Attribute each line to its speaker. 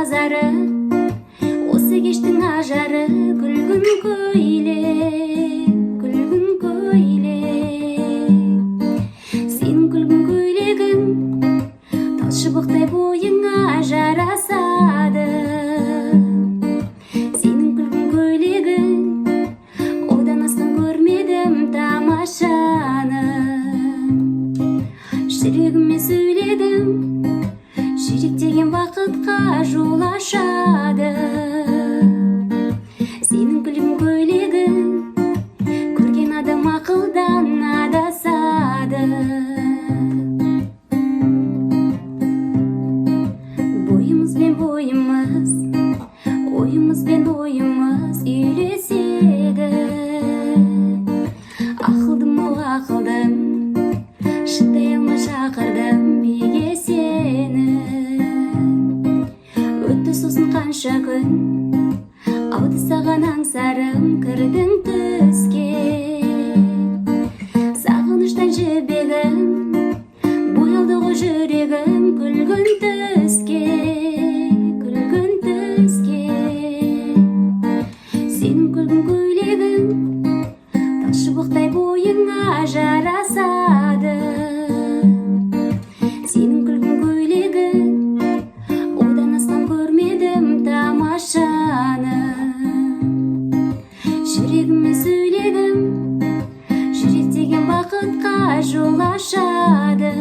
Speaker 1: назары, осы кештің ажары, күлгін көйлек. Сенің күлгін көйлегің талшыбықтай бойыңа жарасады. Сенің күлгін көйлегің одан астын көрмедім тамашаны. Жүрегіме сөйледім, жүрек деген бақытқа жол ашады. Сенің күлгін көйлегің көрген адам ақылдан адасады. Бойымыз бен бойымыз, ойымыз бен ойымыз үйлеседі. Ақылдым ол ақылдым, шыдай алмай шақырдым биге сені. Өтті сосын қанша күн, ауды саған аңсарым кірдің түске. Сағыныштан жібегім, боялды ғой жүрегім күлгін түске. Сенің күлгін көйлегің талшыбықтай бойыңа жарасады. Сенің күлгін көйлегің одан астан көрмедім тамашаны. Жүрегіме сөйледім, жүрек деген бақытқа жол ашады.